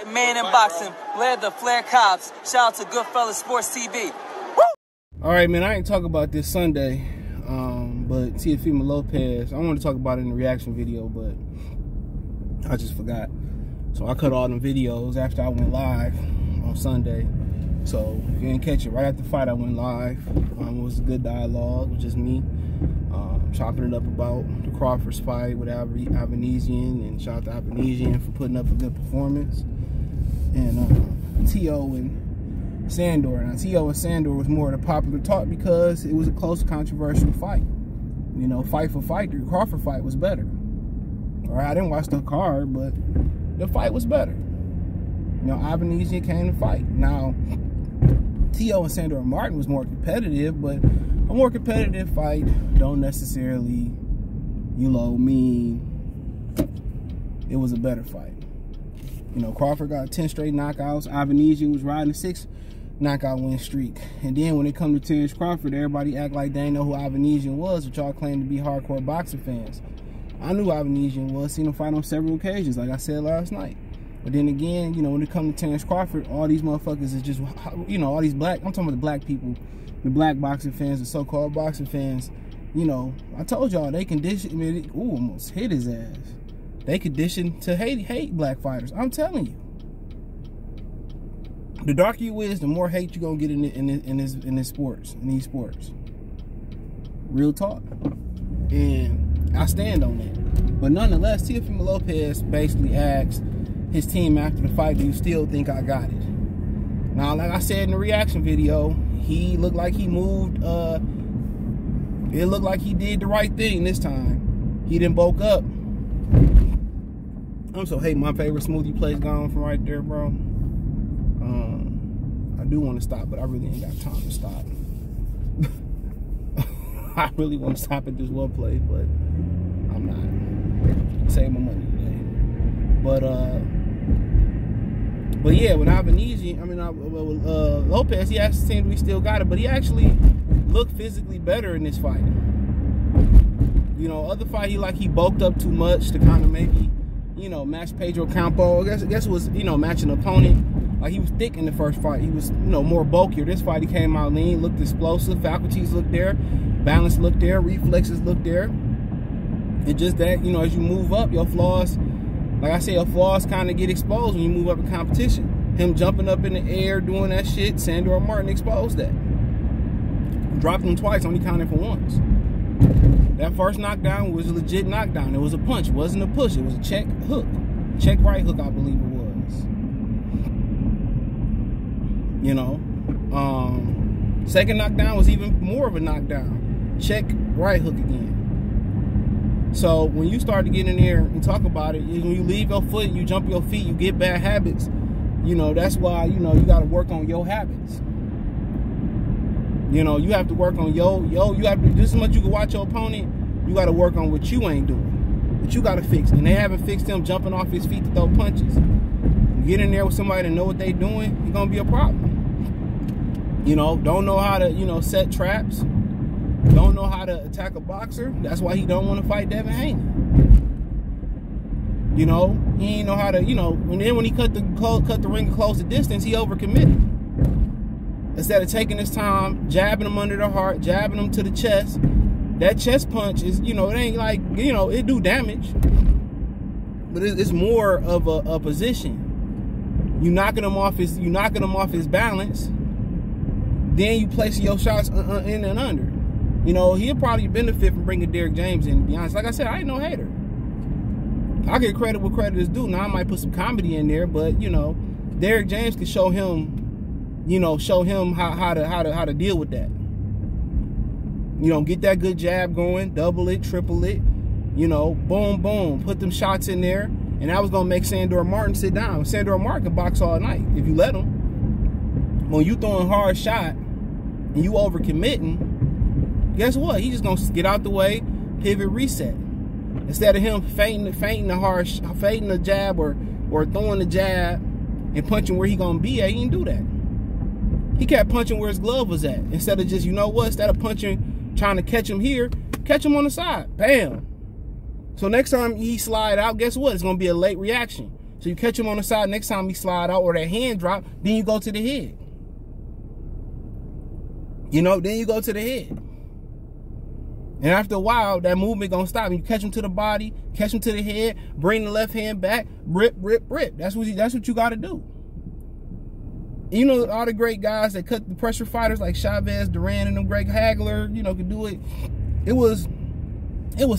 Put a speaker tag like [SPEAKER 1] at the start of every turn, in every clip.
[SPEAKER 1] Man in boxing, led the Flair Cops. Shout out to Goodfellas Sports TV. Woo!
[SPEAKER 2] All right, man, I ain't talk about this Sunday, but Teofimo Lopez, I wanted to talk about it in the reaction video, but I just forgot. So I cut all them videos after I went live on Sunday. So if you didn't catch it, right after the fight, I went live. It was a good dialogue with just me, chopping it up about the Crawford's fight with Avanesian, and shout out to Avanesian for putting up a good performance. And Teo and Sandor. Now, Teo and Sandor was more of the popular talk because it was a close, controversial fight. You know, fight for fight, the Crawford fight was better. All right, I didn't watch the card, but the fight was better. You know, Avanesian came to fight. Now, Teo and Sandor Martin was more competitive, but a more competitive fight don't necessarily, you know, mean it was a better fight. You know, Crawford got 10 straight knockouts. Avanesian was riding a 6 knockout win streak. And then when it come to Terrence Crawford, everybody act like they ain't know who Avanesian was, which y'all claim to be hardcore boxing fans. I knew Avanesian was, seen him fight on several occasions, like I said last night. But then again, you know, when it comes to Terrence Crawford, all these motherfuckers is just, you know, all these black, I'm talking about the black people, the black boxing fans, the so-called boxing fans, you know, I told y'all, they condition, I mean, almost hit his ass. They conditioned to hate black fighters. I'm telling you. The darker you is, the more hate you're going to get in these sports. Real talk. And I stand on that. But nonetheless, Teofimo Lopez basically asked his team after the fight, do you still think I got it? Now, like I said in the reaction video, he looked like he moved, it looked like he did the right thing this time. He didn't bulk up. I'm so hating my favorite smoothie place gone from right there, bro. I do want to stop, but I really ain't got time to stop. I really want to stop at this one place, but I'm not. Save my money today. But yeah, with Avanesian, I mean, Lopez, he asked the team we still got it, but he actually looked physically better in this fight. You know, other fight, he bulked up too much to kind of maybe, you know, match Pedro Campo. I guess it was, you know, matching an opponent. Like, he was thick in the first fight. He was, you know, more bulkier. This fight, he came out lean, looked explosive. Faculties looked there. Balance looked there. Reflexes looked there. And just that, you know, as you move up, your flaws, like I said, your flaws kind of get exposed when you move up in competition. Him jumping up in the air, doing that shit, Sandor Martin exposed that. Dropping him twice, only counting for once. That first knockdown was a legit knockdown. It was a punch. It wasn't a push. It was a check hook. Check right hook, I believe it was. You know, second knockdown was even more of a knockdown. Check right hook again. So when you start to get in there and talk about it, when you leave your foot, you jump your feet, you get bad habits. You know, that's why, you know, you got to work on your habits. You know, you have to work on you have to, just as much you can watch your opponent, you got to work on what you ain't doing. What you got to fix. And they haven't fixed him jumping off his feet to throw punches. You get in there with somebody that know what they doing, it's going to be a problem. You know, don't know how to, you know, set traps. Don't know how to attack a boxer. That's why he don't want to fight Devin Haney. You know, he ain't know how to, you know, and then when he cut the ring and close the distance, he overcommitted. Instead of taking his time, jabbing him under the heart, jabbing him to the chest, that chest punch is, you know, it ain't like, you know, it do damage. But it's more of a position. You knocking him off his balance. Then you placing your shots in and under. You know, he'll probably benefit from bringing Derrick James in, to be honest. Like I said, I ain't no hater. I get credit where credit is due. Now, I might put some comedy in there, but, you know, Derrick James can show him, you know, how to deal with that. You know, get that good jab going, double it, triple it, you know, boom, boom, put them shots in there. And that was going to make Sandor Martin sit down. Sandor Martin can box all night if you let him. When you throwing hard shot and you overcommitting, guess what? He just gonna get out the way, pivot, reset. Instead of him feinting the jab or throwing the jab and punching where he gonna be at, he didn't do that. He kept punching where his glove was at. Instead of just, you know what? Instead of punching, trying to catch him here, catch him on the side. Bam. So next time he slide out, guess what? It's gonna be a late reaction. So you catch him on the side, next time he slide out or that hand drop, then you go to the head. You know, then you go to the head. And after a while, that movement gonna stop. You catch him to the body, catch him to the head, bring the left hand back, rip, rip, rip. That's what you gotta do. You know, all the great guys that cut the pressure fighters like Chavez, Duran, and them Greg Hagler, you know, could do it. It was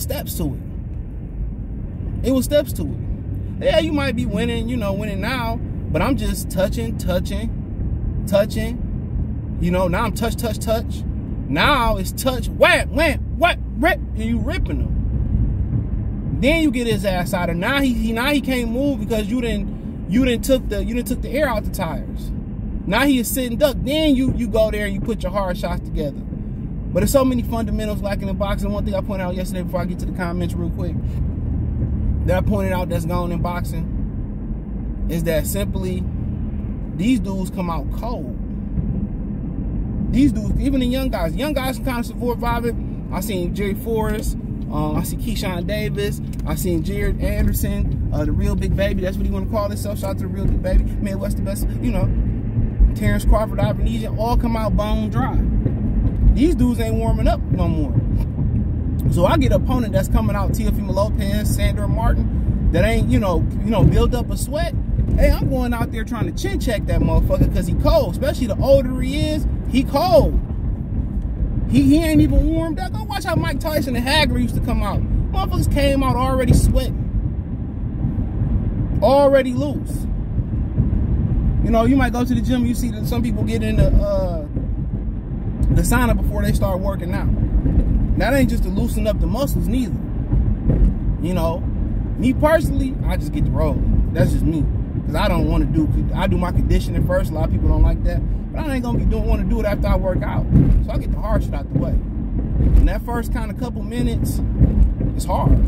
[SPEAKER 2] steps to it. It was steps to it. Yeah, you might be winning, you know, winning now, but I'm just touching. You know, now I'm touch. Now it's touch, wham, what, rip, and you ripping him. Then you get his ass out of. Now he can't move because you didn't took the air out the tires. Now he is sitting duck. Then you go there and you put your hard shots together. But there's so many fundamentals lacking in boxing. One thing I pointed out yesterday before I get to the comments real quick that I pointed out that's gone in boxing is that simply these dudes come out cold. These dudes, even the young guys can kind of survive it. I seen Jerry Forrest, I see Keyshawn Davis, I seen Jared Anderson, the real big baby, that's what he want to call himself. Shout out to the real big baby, Midwest the best, you know, Terrence Crawford, Ivan Egan, all come out bone dry. These dudes ain't warming up no more. So I get an opponent that's coming out, Teofimo Lopez, Sandor Martin, that ain't, you know, build up a sweat. Hey, I'm going out there trying to chin check that motherfucker because he cold. Especially the older he is, he cold. He ain't even warmed up. Go watch how Mike Tyson and Hagler used to come out. Motherfuckers came out already sweating. Already loose. You know, you might go to the gym, you see that some people get in the sauna before they start working out. That ain't just to loosen up the muscles neither. You know, me personally, I just get to roll. That's just me. Because I don't want to I do my conditioning first. A lot of people don't like that. But I ain't going to want to do it after I work out. So I get the hard shit out the way. And that first kind of couple minutes, it's hard.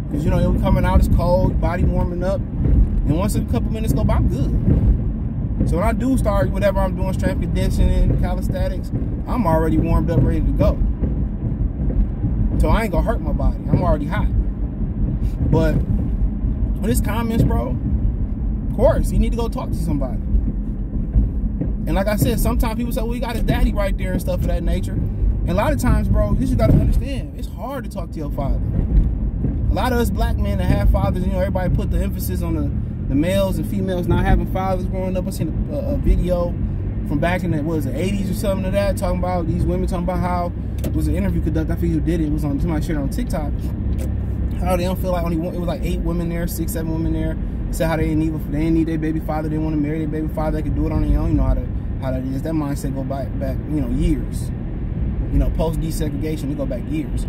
[SPEAKER 2] Because, you know, you're coming out, it's cold, body warming up. And once a couple minutes go by, I'm good. So when I do start whatever I'm doing, strength conditioning, calisthenics, I'm already warmed up, ready to go. So I ain't going to hurt my body. I'm already hot. But with his comments, bro, of course, you need to go talk to somebody. And like I said, sometimes people say, well, he got his daddy right there and stuff of that nature. And a lot of times, bro, you just got to understand, it's hard to talk to your father. A lot of us black men that have fathers, you know, everybody put the emphasis on the males and females not having fathers growing up. I seen a video from back in the, what was it, 80s or something of that, talking about these women, talking about how it was an interview conducted. I forget who did it. It was on, somebody shared it on TikTok. How they don't feel like only one, it was like 8 women there, 6, 7 women there. Said how they didn't need their baby father. They didn't want to marry their baby father. They could do it on their own. You know how that is. That mindset go back, you know, years. You know, post desegregation, they go back years.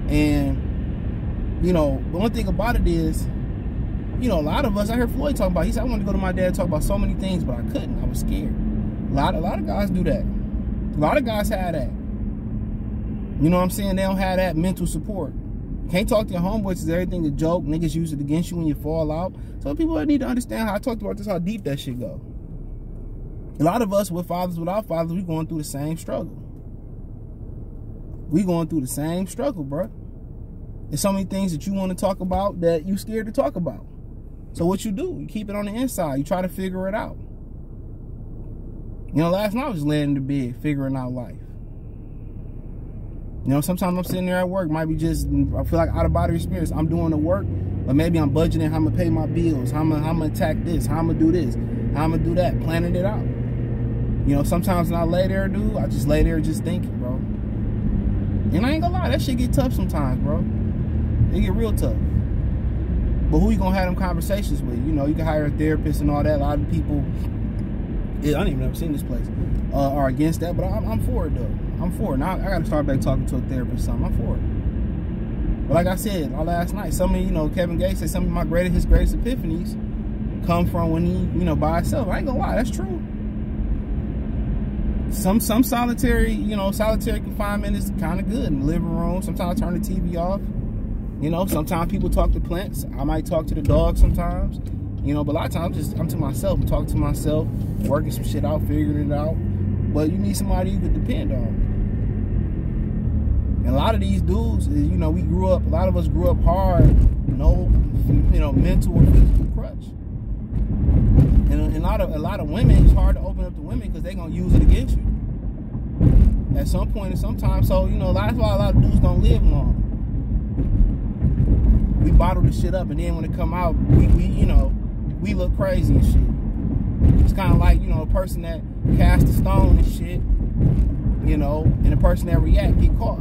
[SPEAKER 2] And you know, the one thing about it is, you know, a lot of us, I heard Floyd talking about, he said, I wanted to go to my dad and talk about so many things, but I couldn't. I was scared. A lot of guys do that. A lot of guys have that. You know what I'm saying? They don't have that mental support. Can't talk to your homeboys because everything is a joke. Niggas use it against you when you fall out. So people need to understand how I talked about this, how deep that shit go. A lot of us with fathers, without fathers, we going through the same struggle. We going through the same struggle, bro. There's so many things that you want to talk about that you scared to talk about. So what you do, you keep it on the inside. You try to figure it out. You know, last night I was laying in the bed figuring out life. You know, sometimes I'm sitting there at work, might be just, I feel like out of body experience. I'm doing the work, but maybe I'm budgeting how I'm gonna pay my bills, how I'm gonna attack this, how I'm gonna do this, how I'm gonna do that, planning it out. You know, sometimes when I lay there, dude, I just lay there just thinking, bro. And I ain't gonna lie, that shit get tough sometimes, bro. It get real tough. But who you gonna have them conversations with? You know, you can hire a therapist and all that. A lot of people, I ain't even never seen this place, are against that. But I'm for it, though. I'm for it. Now, I gotta start back talking to a therapist or something. I'm for it. But like I said last night, some of, you know, Kevin Gates said some of his greatest epiphanies come from when he, you know, by himself. I ain't gonna lie, that's true. Some solitary, you know, solitary confinement is kind of good in the living room. Sometimes I turn the TV off. You know, sometimes people talk to plants. I might talk to the dog sometimes. You know, but a lot of times I'm to myself. I'm talking to myself, working some shit out, figuring it out. But you need somebody you can depend on. And a lot of these dudes, you know, a lot of us grew up hard, no, you know, mental or physical crutch. And a lot of women, it's hard to open up to women because they're gonna use it against you at some point and sometimes. So that's why a lot of dudes don't live long. We bottle the shit up, and then when it come out, we look crazy and shit. It's kind of like a person that cast a stone and shit, and the person that react get caught.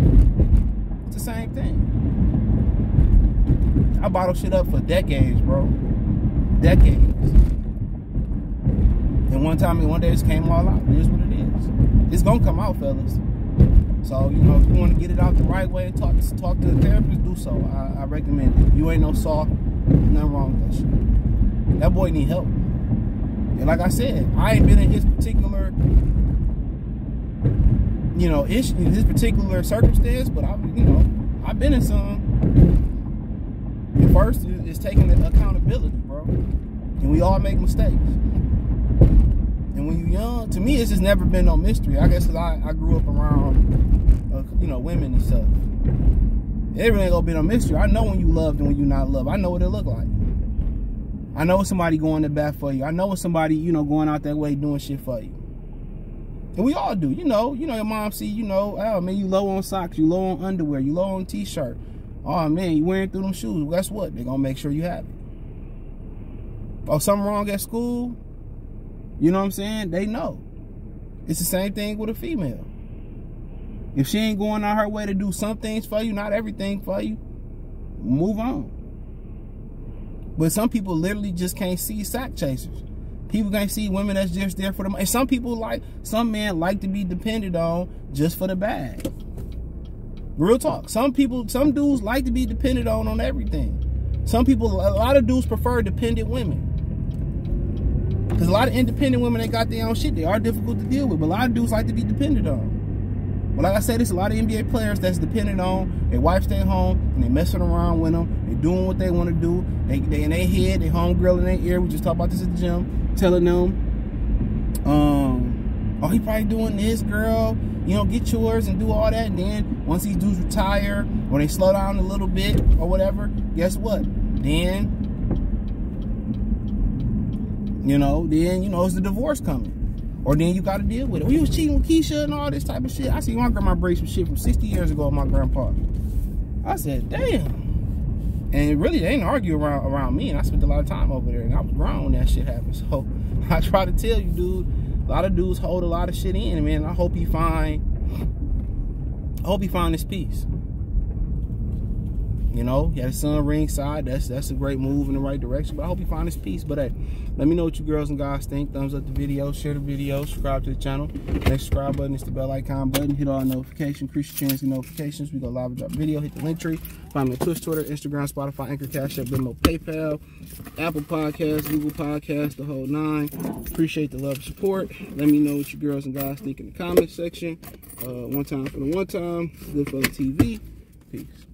[SPEAKER 2] It's the same thing. I bottle shit up for decades, bro. Decades. And one day it just came all out. It is what it is. It's gonna come out, fellas. So, if you want to get it out the right way and talk to the therapist, do so. I recommend it. You ain't no soft, nothing wrong with that shit. That boy need help. And like I said, I ain't been in his particular, issue, his particular circumstance, but I've been in some. And first is taking accountability, bro. And we all make mistakes. And when you're young, to me, it's just never been no mystery. I guess because I grew up around, women and stuff. It really ain't gonna be no mystery. I know when you loved and when you not loved. I know what it look like. I know when somebody going to bat for you. I know when somebody, going out that way doing shit for you. And we all do. Your mom see, oh man, you low on socks, you low on underwear, you low on t-shirt. Oh man, you wearing through them shoes. Well, guess what? They're gonna make sure you have it. Oh, something wrong at school? You know what I'm saying? They know. It's the same thing with a female. If she ain't going on her way to do some things for you, not everything for you, move on. But some people literally just can't see sack chasers. People can't see women that's just there for them. And some men like to be depended on just for the bag. Real talk. Some dudes like to be depended on everything. A lot of dudes prefer dependent women. Because a lot of independent women, they got their own shit. They are difficult to deal with. But a lot of dudes like to be depended on. But like I said, there's a lot of NBA players that's dependent on. Their wife stay home and they messing around with them. They doing what they want to do. They in their head, they homegirl in their ear. We just talked about this at the gym. Telling them, oh, he probably doing this, girl. Get yours and do all that. And then once these dudes retire or they slow down a little bit or whatever, guess what? Then, it's the divorce coming. Or then you got to deal with it. Well, you was cheating with Keisha and all this type of shit. I see my grandma break some shit from 60 years ago with my grandpa. I said, damn. And really, they didn't argue around me. And I spent a lot of time over there. And I was grown when that shit happened. So I try to tell you, dude, a lot of dudes hold a lot of shit in. And man, I hope he find his peace. He had his son ringside. That's a great move in the right direction. But I hope he find his peace. But hey, let me know what you girls and guys think. Thumbs up the video, share the video, subscribe to the channel. Next subscribe button is the bell icon button. Hit all notifications, increase your chance to notifications. We go live and drop video. Hit the link tree. Find me on Twitch, Twitter, Instagram, Spotify, Anchor, Cash App, Venmo, PayPal, Apple Podcasts, Google Podcasts, the whole 9. Appreciate the love and support. Let me know what you girls and guys think in the comment section. One time for the one time. Good for the TV. Peace.